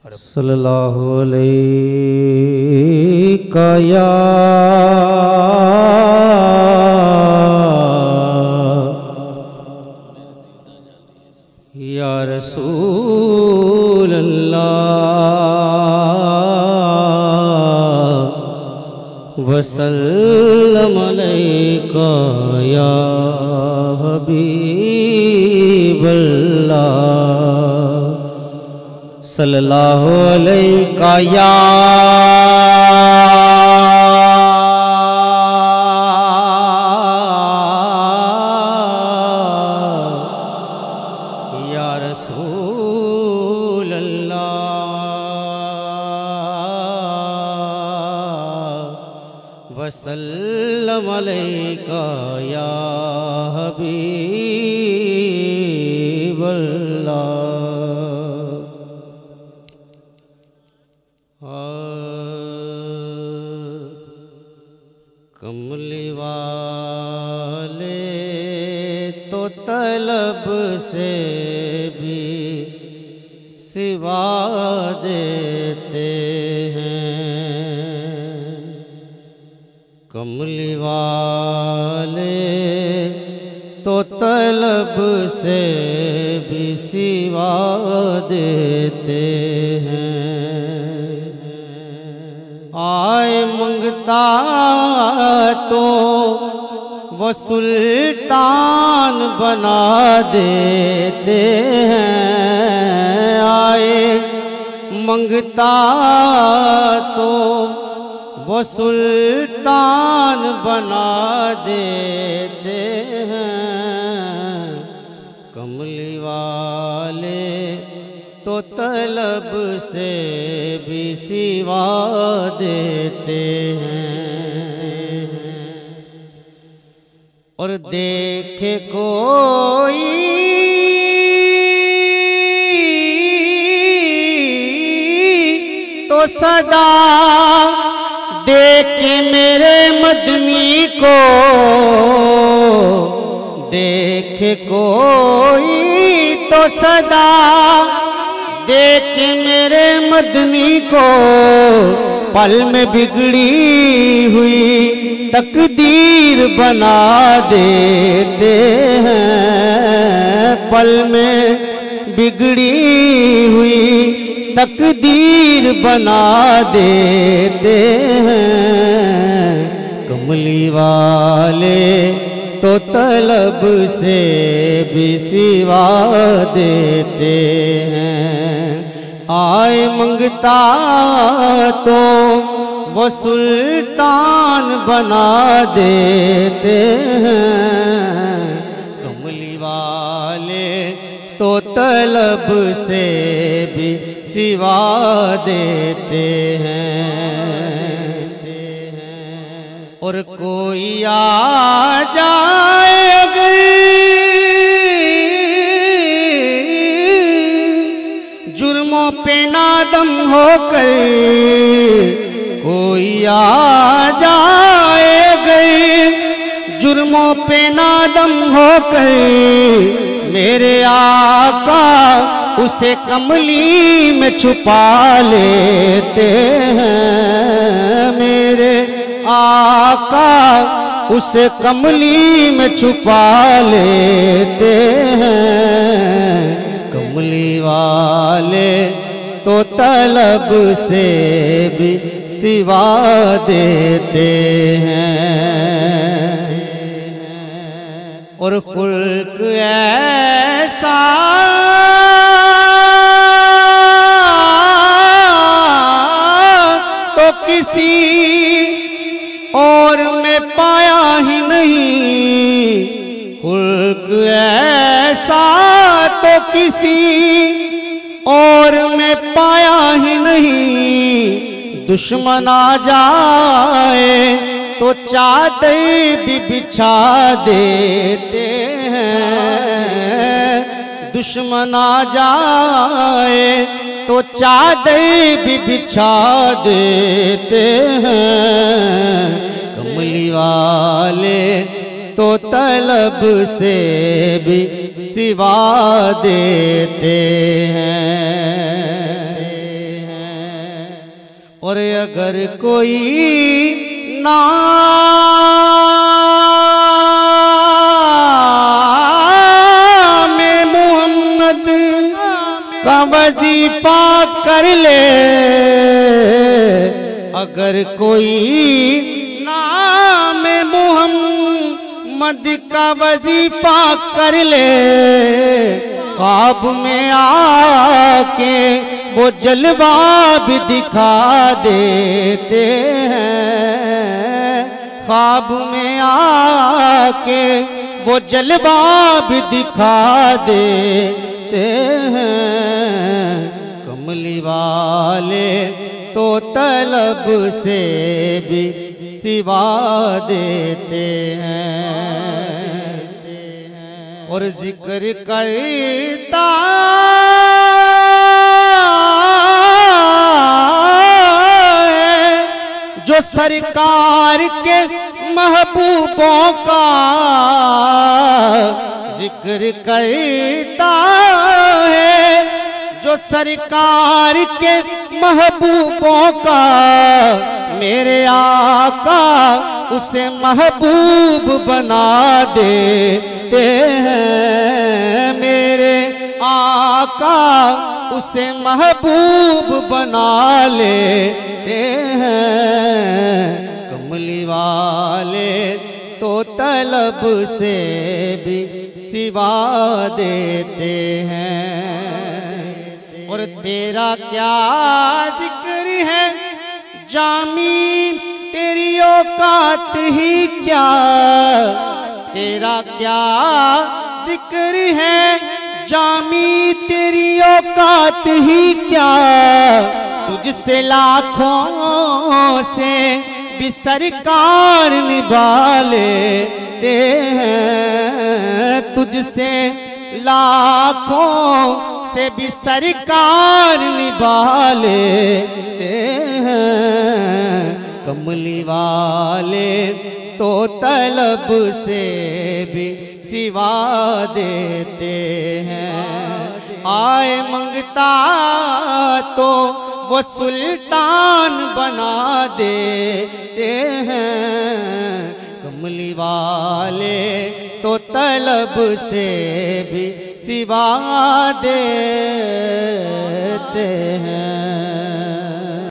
सल्लल्लाहु अलैका या रसूल अल्लाह वसल्लम अलैका या हबीब अल्लाह सल्लल्लाहु अलैका या रसूल अल्लाह वसल्लम अलैका या हबीब अल्लाह। कमली वाले तो तलब से भी सिवा देते हैं, कमली वाले तो तलब से भी सिवा देते हैं। आए मंगता तो वो सुल्तान बना देते हैं, आए मंगता तो वो सुल्तान बना देते हैं। कमली वाले तो तलब से भी सिवा देते हैं। और देखे कोई तो सदा देखे मेरे मदनी को, देखे कोई तो सदा देखे मेरे मदनी को, पल में बिगड़ी हुई तकदीर बना देते हैं, पल में बिगड़ी हुई तकदीर बना देते हैं। कमली वाले तो तलब से भी सिवा देते हैं, आए मंगता तो वो सुल्तान बना देते हैं। कमली वाले तो तलब से भी सिवा देते हैं। और कोई आ जाए अगर जुर्मों पे नादम होकर, कोई आ जाए अगर जुर्मों पे नादम होकर, मेरे आका उसे कमली में छुपा लेते हैं, मेरे आका उसे कमली में छुपा लेते हैं। कमली वाले तो तलब से भी सिवा देते हैं। और खुल्क ऐसा तो किसी और में पाया ही नहीं, खुल्क ऐसा तो किसी और में पाया ही नहीं। दुश्मन आ जाए तो चादर भी बिछा देते हैं, दुश्मन आ जाए तो चादर भी बिछा देते हैं। कमली वाले तो तलब से भी सिवा देते हैं। और अगर कोई नाम मोहम्मद का वजीफा कर ले, अगर कोई नाम मोहम्मद का वजीफा कर ले, ख्वाब में आके वो जलवा भी दिखा देते हैं, ख्वाब में आके वो जलवा भी दिखा देते हैं। कमली वाले तो तलब से भी सिवा देते हैं, और जिक्र करता जो सरकार के महबूबों का, जिक्र करता है जो सरकार के महबूबों का, मेरे आका उसे महबूब बना देते हैं, मेरे आका उसे महबूब बना लेते हैं। कमली वाले तो तलब से भी सिवा देते हैं, और तेरा क्या जिक्र है जामी तेरी औकात ही क्या, तेरा क्या जिक्र है जामी तेरी औकात ही क्या, तुझसे लाखों से भी सरकार निभा लेते हैं, तुझसे लाखों से भी सरकार निभा लेते हैं। कमली वाले तो तलब से भी सिवा देते हैं, आए मंगता तो वो सुल्तान बना देते हैं। कमली वाले तो तलब से भी सिवा देते हैं।